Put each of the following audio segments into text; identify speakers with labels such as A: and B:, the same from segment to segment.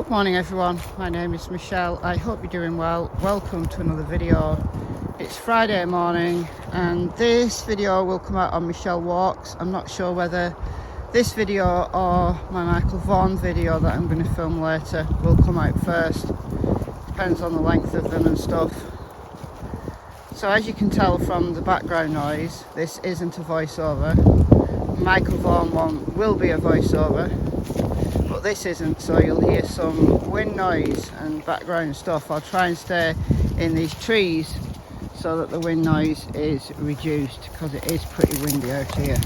A: Good morning everyone, my name is Michelle. I hope you're doing well. Welcome to another video. It's Friday morning and this video will come out on Michelle Walks. I'm not sure whether this video or my Michael Vaughan video that I'm going to film later will come out first. Depends on the length of them and stuff. So as you can tell from the background noise, this isn't a voiceover. Michael Vaughan one will be a voiceover, but this isn't, so you'll hear some wind noise and background stuff. I'll try and stay in these trees so that the wind noise is reduced, because it is pretty windy out here.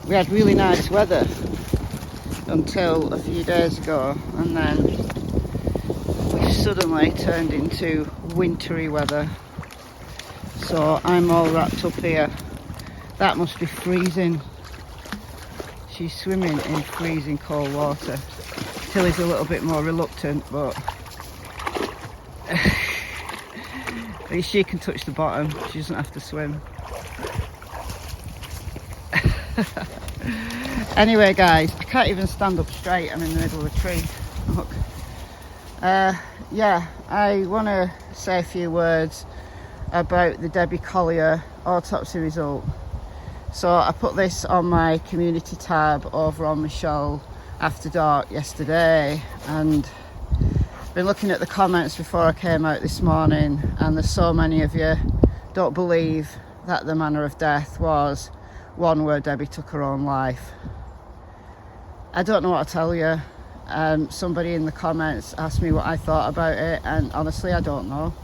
A: We had really nice weather until a few days ago, and then we suddenly turned into wintry weather. So I'm all wrapped up here. That must be freezing. She's swimming in freezing cold water. Tilly's a little bit more reluctant, but at least she can touch the bottom. She doesn't have to swim. Anyway guys, I can't even stand up straight. I'm in the middle of a tree. Look. Yeah, I want to say a few words about the Debbie Collier autopsy result. So I put this on my community tab over on MichelleAfterDark yesterday, and been looking at the comments before I came out this morning, and there's so many of you don't believe that the manner of death was one where Debbie took her own life. I don't know what to tell you. Somebody in the comments asked me what I thought about it, and honestly I don't know.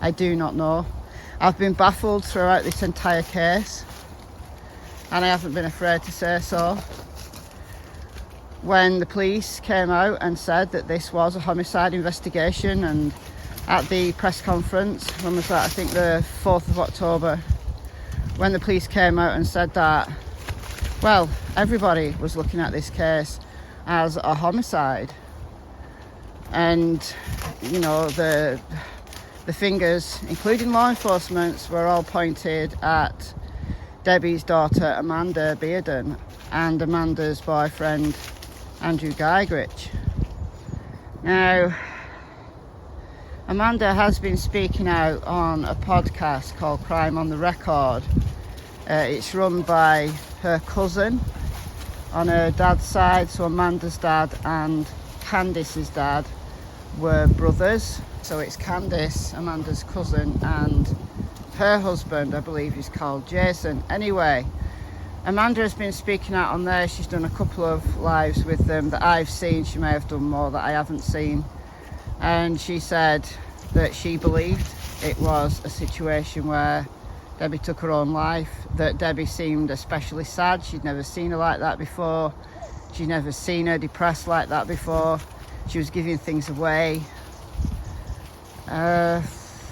A: I do not know. I've been baffled throughout this entire case, and I haven't been afraid to say so. When the police came out and said that this was a homicide investigation, and at the press conference, when was that? I think the 4th of October, when the police came out and said that, well, everybody was looking at this case as a homicide, and you know, the fingers, including law enforcement's, were all pointed at Debbie's daughter Amanda Bearden and Amanda's boyfriend Andrew Geigrich. Now, Amanda has been speaking out on a podcast called Crime on the Record. It's run by her cousin on her dad's side, so Amanda's dad and Candice's dad were brothers. So it's Candice, Amanda's cousin, and her husband, I believe, is called Jason. Anyway, Amanda has been speaking out on there. She's done a couple of lives with them that I've seen. She may have done more that I haven't seen. And she said that she believed it was a situation where Debbie took her own life, that Debbie seemed especially sad. She'd never seen her like that before. She'd never seen her depressed like that before. She was giving things away.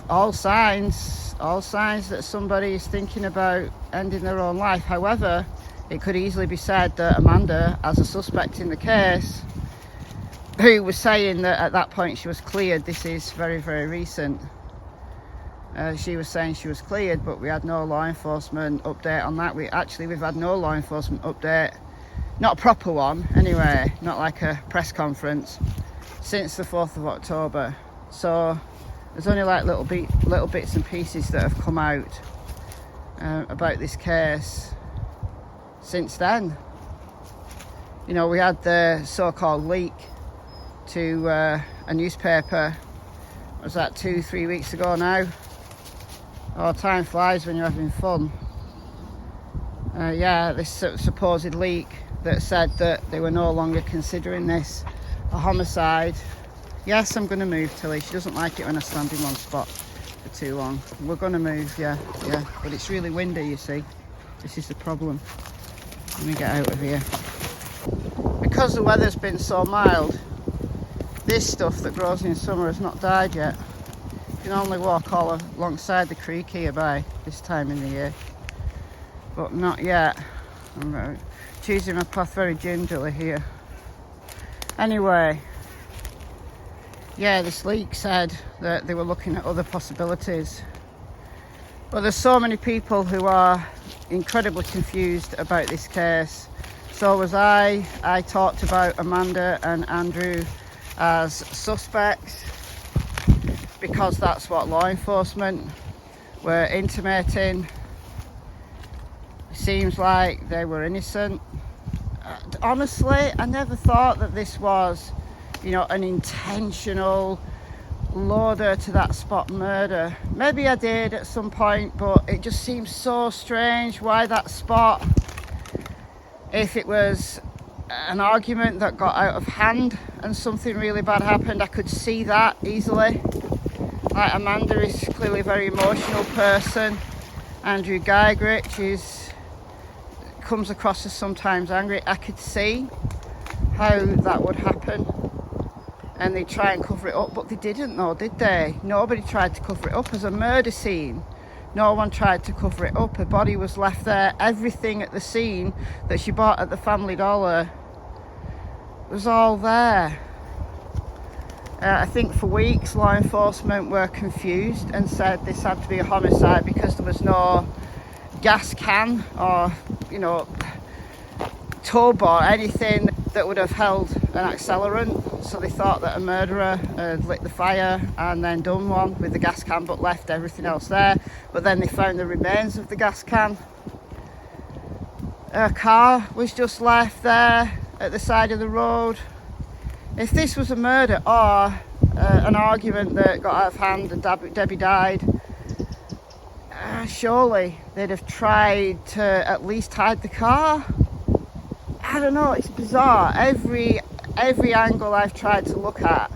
A: All signs that somebody is thinking about ending their own life. However, it could easily be said that Amanda, as a suspect in the case, who was saying that at that point she was cleared, this is very, very recent, she was saying she was cleared, but we had no law enforcement update on that. We've had no law enforcement update, not a proper one anyway, not like a press conference, since the 4th of October. So there's only like little bits and pieces that have come out about this case since then. You know, we had the so-called leak to a newspaper. Was that 2-3 weeks ago now? Oh, time flies when you're having fun. Yeah, this supposed leak that said that they were no longer considering this a homicide. Yes, I'm going to move, Tilly. She doesn't like it when I stand in one spot for too long. We're going to move, yeah. But it's really windy, you see. This is the problem. Let me get out of here. Because the weather's been so mild, this stuff that grows in summer has not died yet. You can only walk all alongside the creek here by this time in the year. But not yet. I'm choosing my path very gingerly here. Anyway, yeah, this leak said that they were looking at other possibilities. But there's so many people who are incredibly confused about this case. So was I. I talked about Amanda and Andrew as suspects because that's what law enforcement were intimating. Seems like they were innocent. Honestly, I never thought that this was, you know, an intentional loader to that spot murder. Maybe I did at some point, but it just seems so strange. Why that spot? If it was an argument that got out of hand and something really bad happened, I could see that easily. Like, Amanda is clearly a very emotional person. Andrew Geigrich comes across as sometimes angry. I could see how that would happen, and they try and cover it up, but they didn't though, did they? Nobody tried to cover it up. As a murder scene, no one tried to cover it up. Her body was left there. Everything at the scene that she bought at the Family Dollar was all there. I think for weeks law enforcement were confused and said this had to be a homicide because there was no gas can or, you know, tub or anything that would have held an accelerant. So they thought that a murderer had lit the fire and then done one with the gas can but left everything else there. But then they found the remains of the gas can. Her car was just left there at the side of the road. If this was a murder or an argument that got out of hand and Debbie died, surely they'd have tried to at least hide the car. I don't know, it's bizarre. Every angle I've tried to look at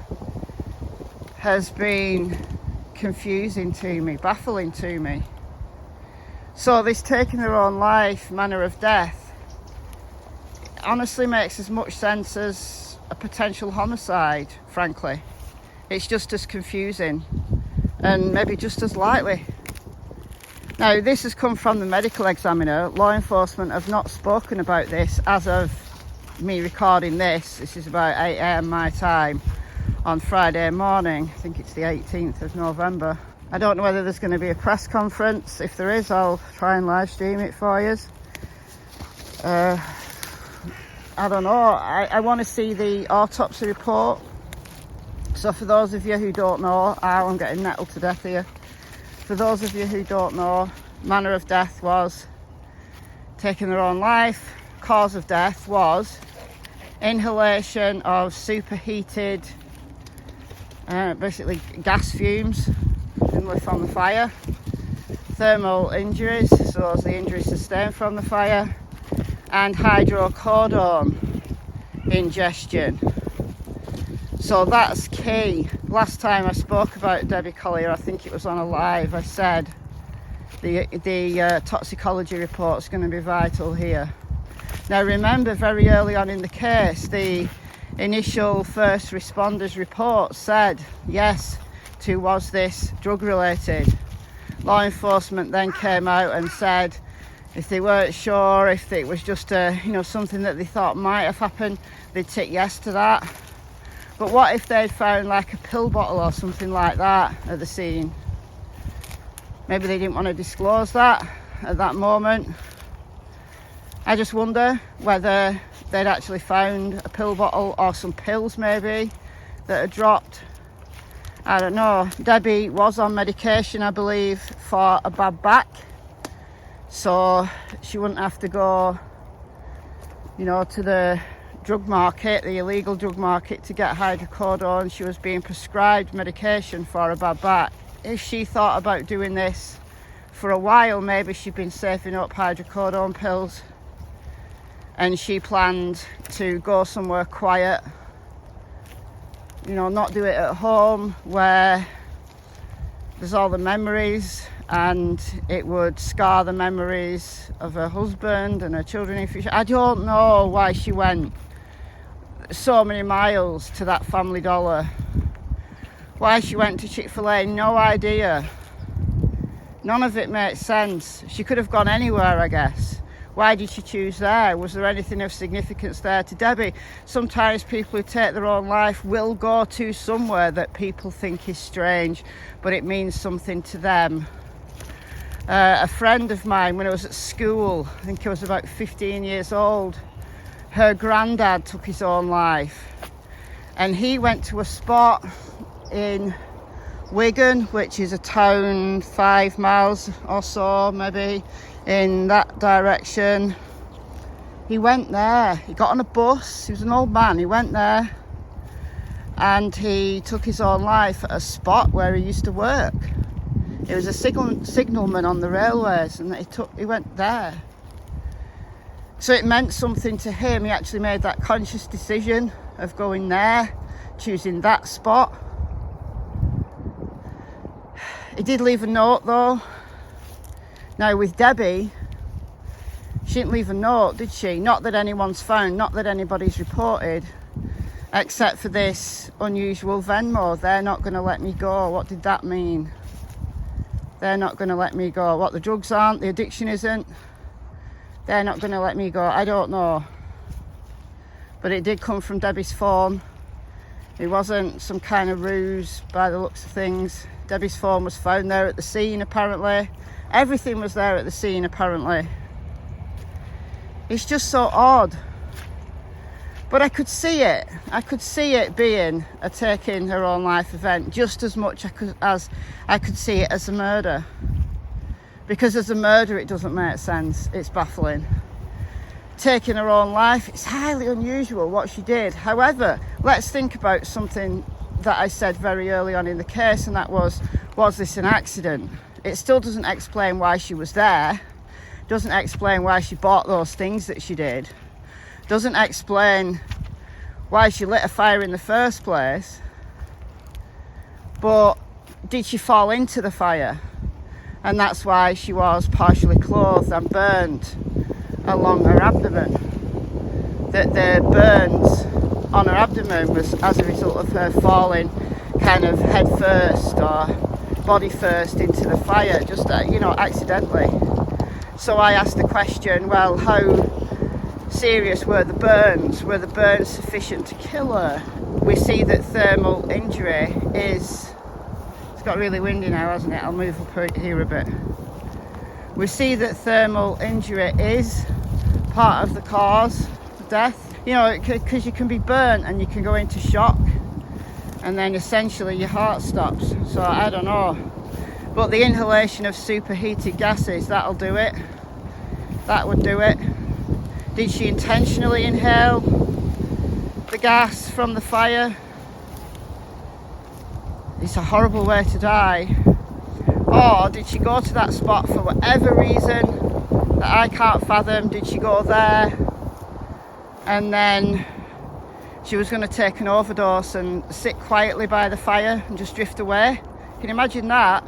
A: has been confusing to me, baffling to me. So this taking their own life, manner of death, honestly makes as much sense as a potential homicide, frankly. It's just as confusing and maybe just as likely. Now, this has come from the medical examiner. Law enforcement have not spoken about this as of me recording this. This is about 8 AM my time on Friday morning. I think it's the 18th of November. I don't know whether there's going to be a press conference. If there is, I'll try and live stream it for you. I don't know. I want to see the autopsy report. So for those of you who don't know, I'm getting nettled to death here. For those of you who don't know, manner of death was taking their own life. Cause of death was inhalation of superheated, basically gas fumes lit from the fire. Thermal injuries, so those are the injuries sustained from the fire. And hydrocodone ingestion. So that's key. Last time I spoke about Debbie Collier, I think it was on a live, I said the toxicology report is going to be vital here. Now remember, very early on in the case, the initial first responders report said, yes, was this drug related? Law enforcement then came out and said if they weren't sure, if it was just something that they thought might have happened, they'd tick yes to that. But what if they'd found like a pill bottle or something like that at the scene? Maybe they didn't want to disclose that at that moment. I just wonder whether they'd actually found a pill bottle or some pills maybe that had dropped. I don't know. Debbie was on medication, I believe, for a bad back. So she wouldn't have to go, to the drug market, the illegal drug market, to get hydrocodone. She was being prescribed medication for a bad back. If she thought about doing this for a while, maybe she'd been saving up hydrocodone pills and she planned to go somewhere quiet, not do it at home where there's all the memories, and it would scar the memories of her husband and her children in future. I don't know why she went so many miles to that Family Dollar. Why she went to Chick-fil-A, no idea. None of it makes sense. She could have gone anywhere, I guess. Why did she choose there? Was there anything of significance there to Debbie? Sometimes people who take their own life will go to somewhere that people think is strange, but it means something to them. A friend of mine, when I was at school, I think I was about 15 years old, her granddad took his own life, and he went to a spot in Wigan, which is a town 5 miles or so maybe in that direction. He went there, he got on a bus, he was an old man, he went there and he took his own life at a spot where he used to work. He was a signalman on the railways, and he went there. So it meant something to him. He actually made that conscious decision of going there, choosing that spot. He did leave a note though. Now with Debbie, she didn't leave a note, did she? Not that anyone's found, not that anybody's reported, except for this unusual Venmo. They're not going to let me go. What did that mean? They're not going to let me go. What, the drugs aren't? The addiction isn't? They're not going to let me go. I don't know. But it did come from Debbie's phone. It wasn't some kind of ruse by the looks of things. Debbie's phone was found there at the scene, apparently. Everything was there at the scene, apparently. It's just so odd. But I could see it. I could see it being a taking her own life event just as much as I could see it as a murder. Because as a murder, it doesn't make sense. It's baffling. Taking her own life, it's highly unusual what she did. However, let's think about something that I said very early on in the case, and that was this an accident? It still doesn't explain why she was there. Doesn't explain why she bought those things that she did. Doesn't explain why she lit a fire in the first place. But did she fall into the fire? And that's why she was partially clothed and burned along her abdomen. That the burns on her abdomen was as a result of her falling kind of head first or body first into the fire, just accidentally. So I asked the question, well, how serious were the burns? Were the burns sufficient to kill her? We see that thermal injury is... It's got really windy now, hasn't it? I'll move up here a bit. We see that thermal injury is part of the cause of death. Because you can be burnt and you can go into shock, and then essentially your heart stops. So I don't know. But the inhalation of superheated gases, that'll do it. That would do it. Did she intentionally inhale the gas from the fire? It's a horrible way to die. Or did she go to that spot for whatever reason that I can't fathom? Did she go there and then she was going to take an overdose and sit quietly by the fire and just drift away? Can you imagine that?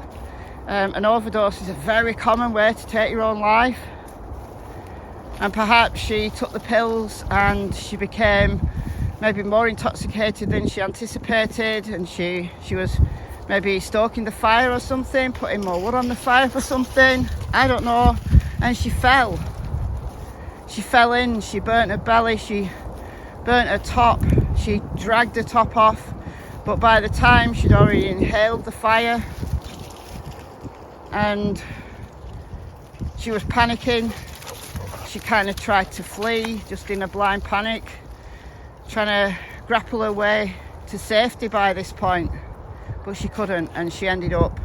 A: An overdose is a very common way to take your own life. And perhaps she took the pills and she became maybe more intoxicated than she anticipated, and she was maybe stoking the fire or something, putting more wood on the fire for something, I don't know, and she fell. She fell in, she burnt her belly, she burnt her top, she dragged her top off, but by the time she'd already inhaled the fire and she was panicking, she kind of tried to flee just in a blind panic, trying to grapple her way to safety by this point, but she couldn't, and she ended up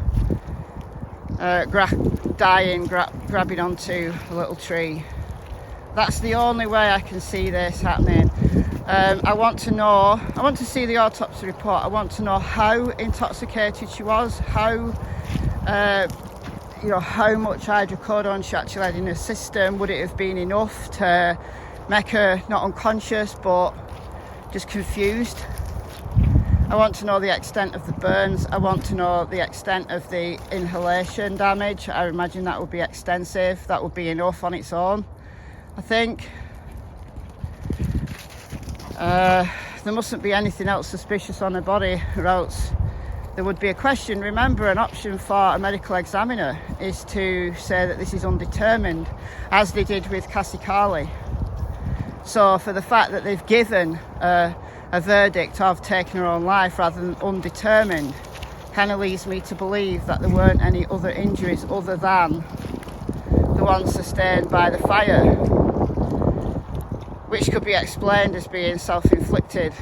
A: grabbing onto a little tree. That's the only way I can see this happening. I want to see the autopsy report. I want to know how intoxicated she was, how much hydrocodone she actually had in her system. Would it have been enough to make her not unconscious but just confused? I want to know the extent of the burns. I want to know the extent of the inhalation damage. I imagine that would be extensive. That would be enough on its own, I think. There mustn't be anything else suspicious on her body, or else there would be a question. Remember, an option for a medical examiner is to say that this is undetermined, as they did with CHORLEY. So for the fact that they've given a verdict of taking her own life rather than undetermined kind of leads me to believe that there weren't any other injuries other than the ones sustained by the fire. which could be explained as being self-inflicted.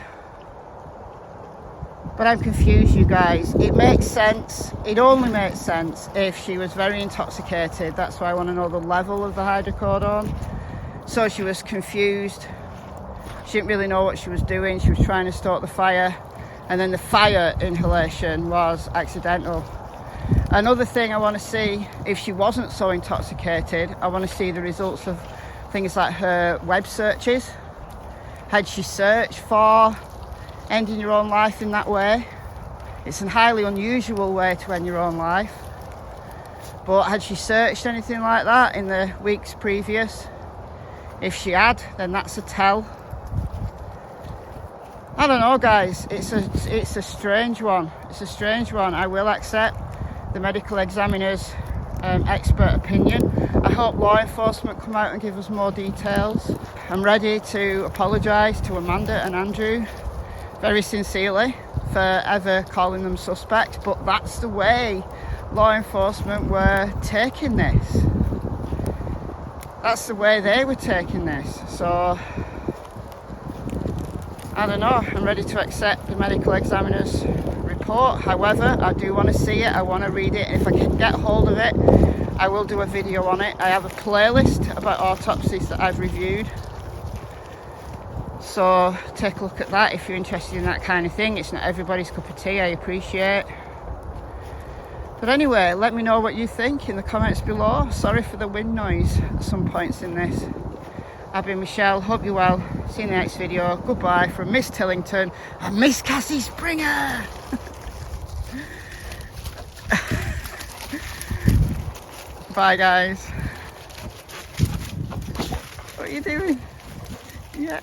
A: But I'm confused, you guys. It makes sense. It only makes sense if she was very intoxicated. That's why I want to know the level of the hydrocodone. So she was confused. She didn't really know what she was doing. She was trying to stoke the fire. And then the fire inhalation was accidental. Another thing I want to see, if she wasn't so intoxicated, I want to see the results of things like her web searches. Had she searched for ending your own life in that way? It's a highly unusual way to end your own life. But had she searched anything like that in the weeks previous? If she had, then that's a tell. I don't know, guys. It's a strange one. It's a strange one. I will accept the medical examiner's expert opinion. I hope law enforcement come out and give us more details. I'm ready to apologise to Amanda and Andrew very sincerely for ever calling them suspect, but that's the way law enforcement were taking this. That's the way they were taking this. So I don't know. I'm ready to accept the medical examiner's report. However, I do want to see it. I want to read it. If I can get hold of it, I will do a video on it. I have a playlist about autopsies that I've reviewed. So take a look at that if you're interested in that kind of thing. It's not everybody's cup of tea, I appreciate. But anyway, let me know what you think in the comments below. Sorry for the wind noise at some points in this. I've been Michelle, hope you're well. See you in the next video. Goodbye from Miss Tillington and Miss Cassie Springer. Bye guys. What are you doing? Yeah.